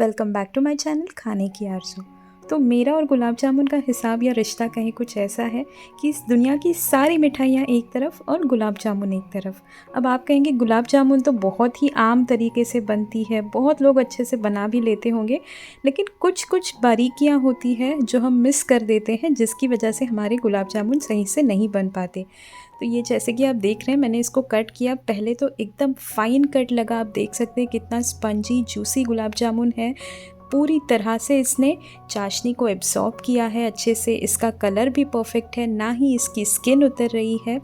Welcome back to my channel खाने की आरज़ू। तो मेरा और गुलाब जामुन का हिसाब या रिश्ता कहीं कुछ ऐसा है कि इस दुनिया की सारी मिठाइयाँ एक तरफ और गुलाब जामुन एक तरफ। अब आप कहेंगे गुलाब जामुन तो बहुत ही आम तरीके से बनती है, बहुत लोग अच्छे से बना भी लेते होंगे, लेकिन कुछ कुछ बारीकियाँ होती है जो हम मिस कर देते हैं, जिसकी वजह से हमारे गुलाब जामुन सही से नहीं बन पाते। तो ये जैसे कि आप देख रहे हैं, मैंने इसको कट किया। पहले तो एकदम फाइन कट लगा। आप देख सकते हैं कितना स्पंजी जूसी गुलाब जामुन है। पूरी तरह से इसने चाशनी को एब्जॉर्ब किया है अच्छे से। इसका कलर भी परफेक्ट है, ना ही इसकी स्किन उतर रही है।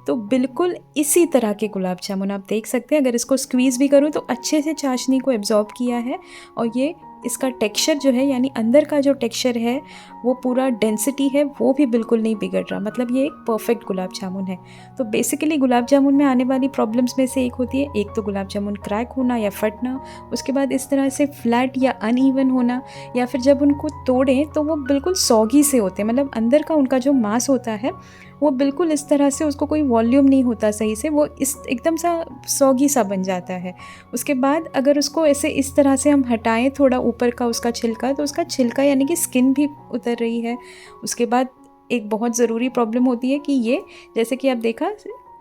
तो बिल्कुल इसी तरह के गुलाब जामुन आप देख सकते हैं। अगर इसको स्क्वीज़ भी करूँ तो अच्छे से चाशनी को एब्जॉर्ब किया है। और ये इसका टेक्सचर जो है, यानी अंदर का जो टेक्सचर है, वो पूरा डेंसिटी है, वो भी बिल्कुल नहीं बिगड़ रहा। मतलब ये एक परफेक्ट गुलाब जामुन है। तो बेसिकली गुलाब जामुन में आने वाली प्रॉब्लम्स में से एक होती है, एक तो गुलाब जामुन क्रैक होना या फटना, उसके बाद इस तरह से फ्लैट या अनइवन होना, या फिर जब उनको तोड़ें तो वो बिल्कुल सॉगी से होते हैं। मतलब अंदर का उनका जो मांस होता है वो बिल्कुल इस तरह से, उसको कोई वॉल्यूम नहीं होता सही से, वो इस एकदम सा सॉगी सा बन जाता है। उसके बाद अगर उसको ऐसे इस तरह से हम हटाएं थोड़ा ऊपर का उसका छिलका, तो उसका छिलका यानी कि स्किन भी उतर रही है। उसके बाद एक बहुत ज़रूरी प्रॉब्लम होती है कि ये, जैसे कि आप देखा,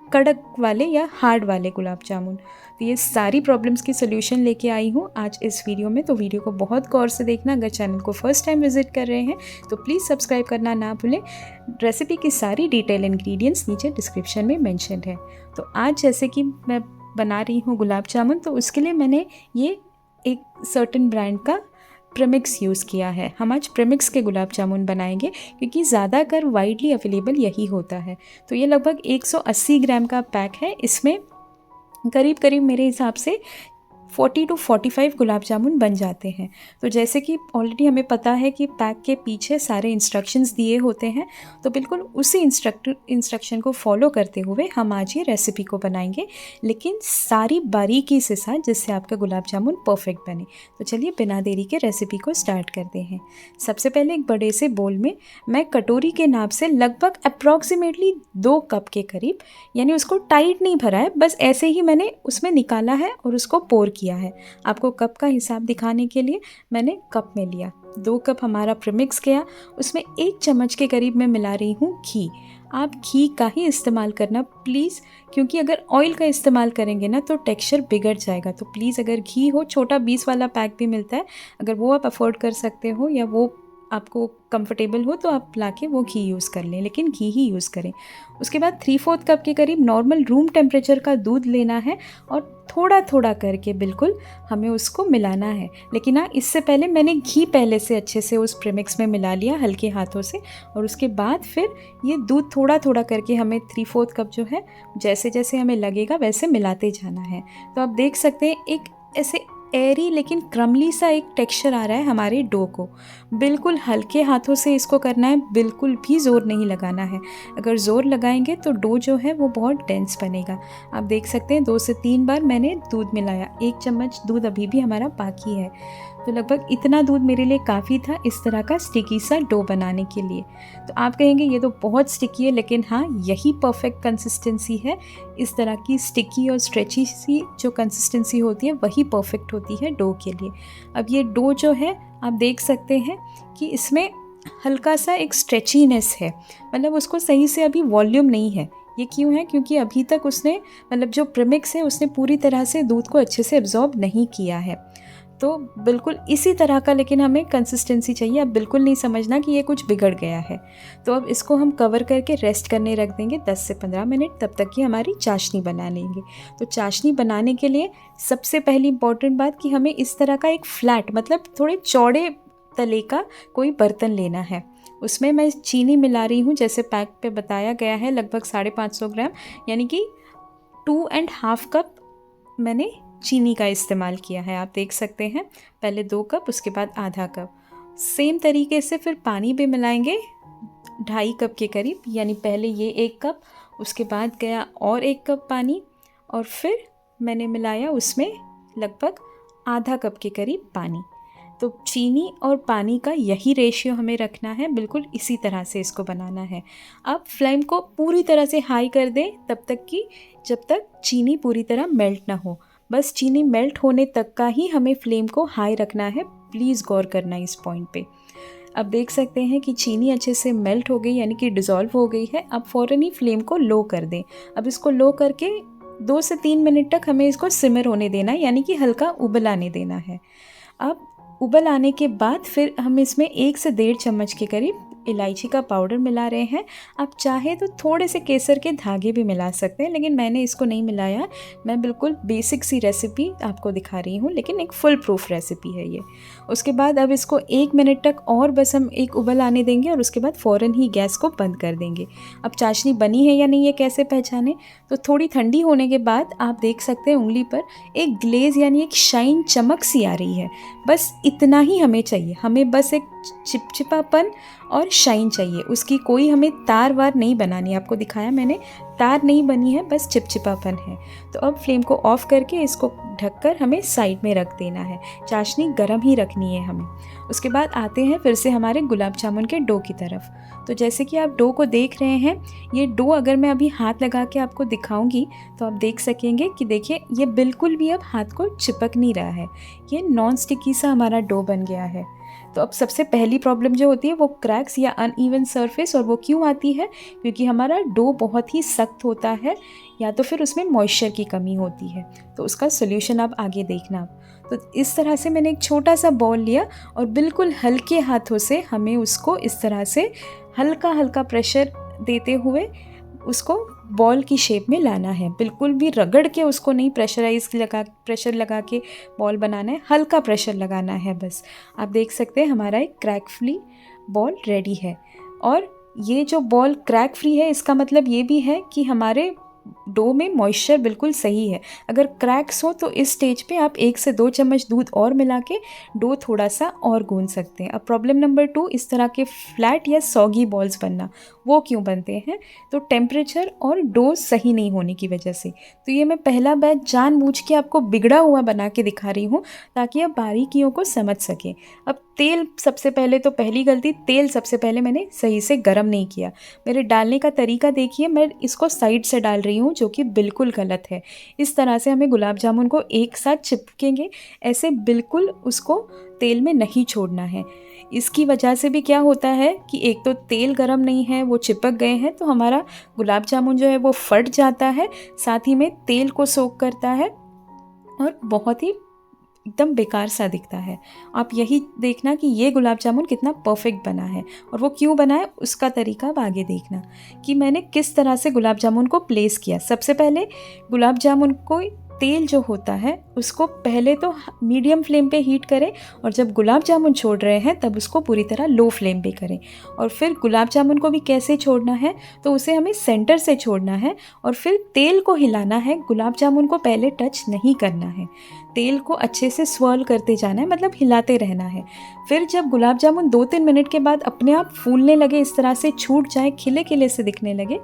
कड़क वाले या हार्ड वाले गुलाब जामुन। तो ये सारी प्रॉब्लम्स की सोल्यूशन लेके आई हूँ आज इस वीडियो में। तो वीडियो को बहुत गौर से देखना। अगर चैनल को फर्स्ट टाइम विजिट कर रहे हैं तो प्लीज़ सब्सक्राइब करना ना भूलें। रेसिपी की सारी डिटेल इंग्रेडिएंट्स नीचे डिस्क्रिप्शन में मेंशन है। तो आज जैसे कि मैं बना रही हूँ गुलाब जामुन, तो उसके लिए मैंने ये एक सर्टेन ब्रांड का प्रीमिक्स यूज़ किया है। हम आज प्रीमिक्स के गुलाब जामुन बनाएंगे क्योंकि ज़्यादातर वाइडली अवेलेबल यही होता है। तो ये लगभग 180 ग्राम का पैक है। इसमें करीब करीब मेरे हिसाब से 40 to 45 गुलाब जामुन बन जाते हैं। तो जैसे कि ऑलरेडी हमें पता है कि पैक के पीछे सारे इंस्ट्रक्शंस दिए होते हैं, तो बिल्कुल उसी इंस्ट्रक्शन को फॉलो करते हुए हम आज ये रेसिपी को बनाएंगे, लेकिन सारी बारीकी से साथ, जिससे आपका गुलाब जामुन परफेक्ट बने। तो चलिए बिना देरी के रेसिपी को स्टार्ट करते हैं। सबसे पहले एक बड़े से बोल में मैं कटोरी के नाप से लगभग अप्रॉक्सीमेटली 2 कप के करीब, यानी उसको टाइट नहीं भरा है, बस ऐसे ही मैंने उसमें निकाला है और उसको पोर किया है। आपको कप का हिसाब दिखाने के लिए मैंने कप में लिया। 2 कप हमारा प्रीमिक्स गया। उसमें 1 चम्मच के करीब मैं मिला रही हूँ घी। आप घी का ही इस्तेमाल करना प्लीज़, क्योंकि अगर ऑयल का इस्तेमाल करेंगे ना तो टेक्सचर बिगड़ जाएगा। तो प्लीज़ अगर घी हो, छोटा 20 वाला पैक भी मिलता है, अगर वो आप अफोर्ड कर सकते हो या वो आपको कंफर्टेबल हो तो आप लाके वो घी यूज़ कर लें, लेकिन घी ही यूज़ करें। उसके बाद 3/4 कप के करीब नॉर्मल रूम टेम्परेचर का दूध लेना है और थोड़ा थोड़ा करके बिल्कुल हमें उसको मिलाना है। लेकिन हाँ, इससे पहले मैंने घी पहले से अच्छे से उस प्रीमिक्स में मिला लिया हल्के हाथों से, और उसके बाद फिर ये दूध थोड़ा थोड़ा करके हमें 3/4 कप जो है, जैसे जैसे हमें लगेगा वैसे मिलाते जाना है। तो आप देख सकते हैं एक ऐसे एरी लेकिन क्रमली सा एक टेक्सचर आ रहा है हमारे डो को। बिल्कुल हल्के हाथों से इसको करना है, बिल्कुल भी ज़ोर नहीं लगाना है। अगर ज़ोर लगाएंगे तो डो जो है वो बहुत डेंस बनेगा। आप देख सकते हैं 2 से 3 बार मैंने दूध मिलाया। 1 चम्मच दूध अभी भी हमारा बाकी है। तो लगभग इतना दूध मेरे लिए काफ़ी था इस तरह का स्टिकी सा डो बनाने के लिए। तो आप कहेंगे ये तो बहुत स्टिकी है, लेकिन हाँ, यही परफेक्ट कंसिस्टेंसी है। इस तरह की स्टिकी और स्ट्रेची सी जो कंसिस्टेंसी होती है वही परफेक्ट होती है डो के लिए। अब ये डो जो है, आप देख सकते हैं कि इसमें हल्का सा एक स्ट्रेचीनेस है, मतलब उसको सही से अभी वॉल्यूम नहीं है। ये क्यों है? क्योंकि अभी तक उसने, मतलब जो प्रीमिक्स है, उसने पूरी तरह से दूध को अच्छे से एब्जॉर्ब नहीं किया है। तो बिल्कुल इसी तरह का लेकिन हमें कंसिस्टेंसी चाहिए। अब बिल्कुल नहीं समझना कि ये कुछ बिगड़ गया है। तो अब इसको हम कवर करके रेस्ट करने रख देंगे 10 से 15 मिनट, तब तक कि हमारी चाशनी बना लेंगे। तो चाशनी बनाने के लिए सबसे पहली इंपॉर्टेंट बात कि हमें इस तरह का एक फ्लैट, मतलब थोड़े चौड़े तले का कोई बर्तन लेना है। उसमें मैं चीनी मिला रही हूँ, जैसे पैक पे बताया गया है, लगभग 550 ग्राम, यानी कि 2.5 कप मैंने चीनी का इस्तेमाल किया है। आप देख सकते हैं, पहले 2 कप, उसके बाद आधा कप। सेम तरीके से फिर पानी भी मिलाएंगे 2.5 कप के करीब, यानी पहले ये 1 कप, उसके बाद गया और 1 कप पानी, और फिर मैंने मिलाया उसमें लगभग आधा कप के करीब पानी। तो चीनी और पानी का यही रेशियो हमें रखना है, बिल्कुल इसी तरह से इसको बनाना है। अब फ्लेम को पूरी तरह से हाई कर दें तब तक कि जब तक चीनी पूरी तरह मेल्ट ना हो। बस चीनी मेल्ट होने तक का ही हमें फ्लेम को हाई रखना है, प्लीज़ गौर करना इस पॉइंट पे। अब देख सकते हैं कि चीनी अच्छे से मेल्ट हो गई, यानी कि डिज़ोल्व हो गई है। अब फ़ौरन ही फ्लेम को लो कर दें। अब इसको लो करके 2 से 3 मिनट तक हमें इसको सिमर होने देना है, यानी कि हल्का उबल आने देना है। अब उबल आने के बाद फिर हम इसमें 1 से 1.5 चम्मच के करीब इलायची का पाउडर मिला रहे हैं। आप चाहे तो थोड़े से केसर के धागे भी मिला सकते हैं, लेकिन मैंने इसको नहीं मिलाया। मैं बिल्कुल बेसिक सी रेसिपी आपको दिखा रही हूँ, लेकिन एक फुल प्रूफ रेसिपी है ये। उसके बाद अब इसको 1 मिनट तक और बस हम एक उबल आने देंगे और उसके बाद फ़ौरन ही गैस को बंद कर देंगे। अब चाशनी बनी है या नहीं ये कैसे पहचानें? तो थोड़ी ठंडी होने के बाद आप देख सकते हैं उंगली पर एक ग्लेज़ यानी एक शाइन, चमक सी आ रही है। बस इतना ही हमें चाहिए। हमें बस एक चिपचिपापन और शाइन चाहिए, उसकी कोई हमें तार वार नहीं बनानी। आपको दिखाया मैंने, तार नहीं बनी है, बस चिपचिपापन है। तो अब फ्लेम को ऑफ़ करके इसको ढककर हमें साइड में रख देना है। चाशनी गर्म ही रखनी है हमें। उसके बाद आते हैं फिर से हमारे गुलाब जामुन के डो की तरफ। तो जैसे कि आप डो को देख रहे हैं, ये डो अगर मैं अभी हाथ लगा के आपको दिखाऊंगी तो आप देख सकेंगे कि देखिए ये बिल्कुल भी अब हाथ को चिपक नहीं रहा है। ये नॉन स्टिकी सा हमारा डो बन गया है। तो अब सबसे पहली प्रॉब्लम जो होती है वो क्रैक्स या अनइवन सरफेस, और वो क्यों आती है? क्योंकि हमारा डो बहुत ही सख्त होता है या तो फिर उसमें मॉइस्चर की कमी होती है। तो उसका सोल्यूशन आप आगे देखना। तो इस तरह से मैंने एक छोटा सा बॉल लिया और बिल्कुल हल्के हाथों से हमें उसको इस तरह से हल्का हल्का प्रेशर देते हुए उसको बॉल की शेप में लाना है। बिल्कुल भी रगड़ के उसको नहीं प्रेशर लगा के बॉल बनाना है, हल्का प्रेशर लगाना है बस। आप देख सकते हैं हमारा एक क्रैक फ्री बॉल रेडी है। और ये जो बॉल क्रैक फ्री है इसका मतलब ये भी है कि हमारे डो में मॉइस्चर बिल्कुल सही है। अगर क्रैक्स हो तो इस स्टेज पे आप 1 से 2 चम्मच दूध और मिला के डो थोड़ा सा और गूंद सकते हैं। अब प्रॉब्लम नंबर 2, इस तरह के फ्लैट या सॉगी बॉल्स बनना। वो क्यों बनते हैं? तो टेम्परेचर और डो सही नहीं होने की वजह से। तो ये मैं पहला बैच जानबूझ के आपको बिगड़ा हुआ बना के दिखा रही हूँ ताकि आप बारीकियों को समझ सकें। अब तेल सबसे पहले, तो पहली गलती, तेल सबसे पहले मैंने सही से गर्म नहीं किया। मेरे डालने का तरीका देखिए, मैं इसको साइड से डाल रही हूँ जो कि बिल्कुल गलत है। इस तरह से हमें गुलाब जामुन को एक साथ चिपकेंगे, ऐसे बिल्कुल उसको तेल में नहीं छोड़ना है। इसकी वजह से भी क्या होता है कि एक तो तेल गर्म नहीं है, वो चिपक गए हैं, तो हमारा गुलाब जामुन जो है वो फट जाता है, साथ ही में तेल को सोख करता है और बहुत ही एकदम बेकार सा दिखता है। आप यही देखना कि ये गुलाब जामुन कितना परफेक्ट बना है, और वो क्यों बना है उसका तरीका अब आगे देखना कि मैंने किस तरह से गुलाब जामुन को प्लेस किया। सबसे पहले गुलाब जामुन को तेल जो होता है उसको पहले तो मीडियम फ्लेम पे हीट करें, और जब गुलाब जामुन छोड़ रहे हैं तब उसको पूरी तरह लो फ्लेम पे करें। और फिर गुलाब जामुन को भी कैसे छोड़ना है, तो उसे हमें सेंटर से छोड़ना है और फिर तेल को हिलाना है। गुलाब जामुन को पहले टच नहीं करना है, तेल को अच्छे से स्वर्ल करते जाना है, मतलब हिलाते रहना है। फिर जब गुलाब जामुन 2-3 मिनट के बाद अपने आप फूलने लगे, इस तरह से छूट जाए, खिले खिले से दिखने लगे,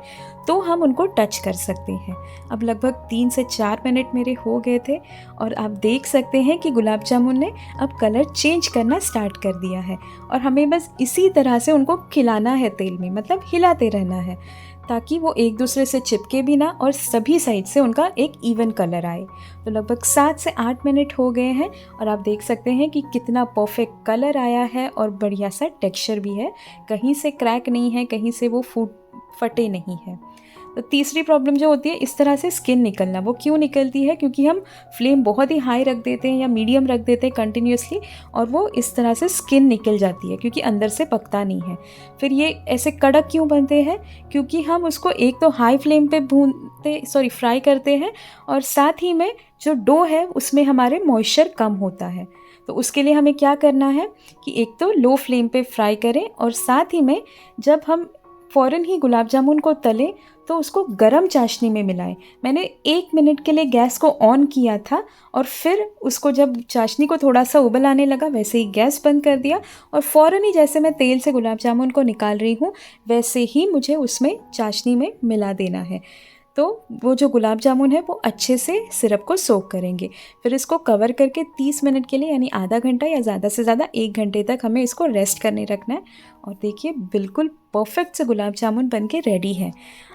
तो हम उनको टच कर सकते हैं। अब लगभग 3 से 4 मिनट मेरे हो गए थे और आप देख सकते हैं कि गुलाब जामुन ने अब कलर चेंज करना स्टार्ट कर दिया है। और हमें बस इसी तरह से उनको खिलाना है तेल में, मतलब हिलाते रहना है ताकि वो एक दूसरे से चिपके भी ना और सभी साइड से उनका एक इवन कलर आए। तो लगभग 7 से 8 मिनट हो गए हैं और आप देख सकते हैं कि कितना परफेक्ट कलर आया है और बढ़िया सा टेक्सचर भी है। कहीं से क्रैक नहीं है, कहीं से वो फटे नहीं है। तो तीसरी प्रॉब्लम जो होती है इस तरह से स्किन निकलना, वो क्यों निकलती है? क्योंकि हम फ्लेम बहुत ही हाई रख देते हैं या मीडियम रख देते हैं कंटिन्यूसली, और वो इस तरह से स्किन निकल जाती है क्योंकि अंदर से पकता नहीं है। फिर ये ऐसे कड़क क्यों बनते हैं? क्योंकि हम उसको एक तो हाई फ्लेम पे फ्राई करते हैं, और साथ ही में जो डो है उसमें हमारे मॉइस्चर कम होता है। तो उसके लिए हमें क्या करना है कि एक तो लो फ्लेम पे फ्राई करें, और साथ ही में जब हम फ़ौरन ही गुलाब जामुन को तलें तो उसको गरम चाशनी में मिलाएं। मैंने 1 मिनट के लिए गैस को ऑन किया था और फिर उसको जब चाशनी को थोड़ा सा उबल आने लगा वैसे ही गैस बंद कर दिया, और फ़ौरन ही जैसे मैं तेल से गुलाब जामुन को निकाल रही हूँ वैसे ही मुझे उसमें चाशनी में मिला देना है। तो वो जो गुलाब जामुन है वो अच्छे से सिरप को सोक करेंगे। फिर इसको कवर करके 30 मिनट के लिए यानी आधा घंटा या ज़्यादा से ज़्यादा 1 घंटे तक हमें इसको रेस्ट करने रखना है। और देखिए बिल्कुल परफेक्ट से गुलाब जामुन बन के रेडी है।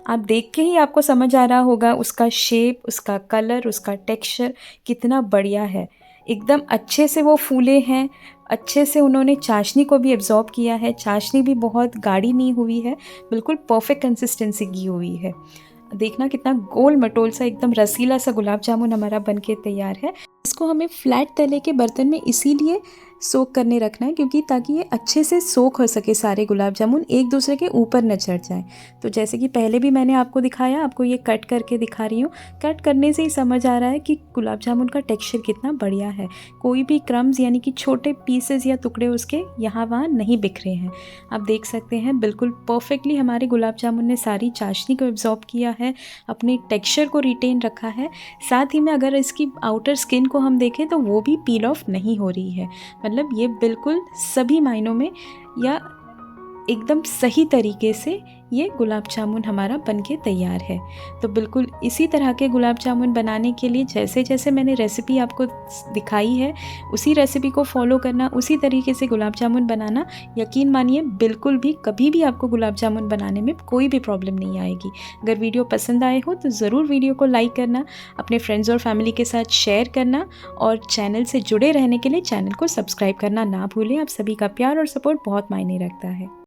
आप देख के ही आपको समझ आ रहा होगा उसका शेप, उसका कलर, उसका टेक्सचर कितना बढ़िया है। एकदम अच्छे से वो फूले हैं, अच्छे से उन्होंने चाशनी को भी एब्ज़ॉर्ब किया है, चाशनी भी बहुत गाढ़ी नहीं हुई है, बिल्कुल परफेक्ट कंसिस्टेंसी की हुई है। देखना कितना गोल मटोल सा एकदम रसीला सा गुलाब जामुन हमारा बनके तैयार है। इसको हमें फ्लैट तले के बर्तन में इसीलिए सोक करने रखना है क्योंकि ताकि ये अच्छे से सोक हो सके, सारे गुलाब जामुन एक दूसरे के ऊपर न चढ़ जाएं। तो जैसे कि पहले भी मैंने आपको दिखाया, आपको ये कट करके दिखा रही हूँ। कट करने से ही समझ आ रहा है कि गुलाब जामुन का टेक्सचर कितना बढ़िया है। कोई भी क्रम्स यानी कि छोटे पीसेस या टुकड़े उसके यहाँ वहाँ नहीं बिखरे हैं। आप देख सकते हैं बिल्कुल परफेक्टली हमारे गुलाब जामुन ने सारी चाशनी को एब्जॉर्ब किया है, अपने टेक्सचर को रिटेन रखा है। साथ ही में अगर इसकी आउटर स्किन को हम देखें तो वो भी पील ऑफ नहीं हो रही है। मतलब ये बिल्कुल सभी मायनों में या एकदम सही तरीके से ये गुलाब जामुन हमारा बनके तैयार है। तो बिल्कुल इसी तरह के गुलाब जामुन बनाने के लिए जैसे जैसे मैंने रेसिपी आपको दिखाई है उसी रेसिपी को फॉलो करना, उसी तरीके से गुलाब जामुन बनाना। यकीन मानिए बिल्कुल भी कभी भी आपको गुलाब जामुन बनाने में कोई भी प्रॉब्लम नहीं आएगी। अगर वीडियो पसंद आए हो तो ज़रूर वीडियो को लाइक करना, अपने फ्रेंड्स और फैमिली के साथ शेयर करना और चैनल से जुड़े रहने के लिए चैनल को सब्सक्राइब करना ना भूलें। आप सभी का प्यार और सपोर्ट बहुत मायने रखता है।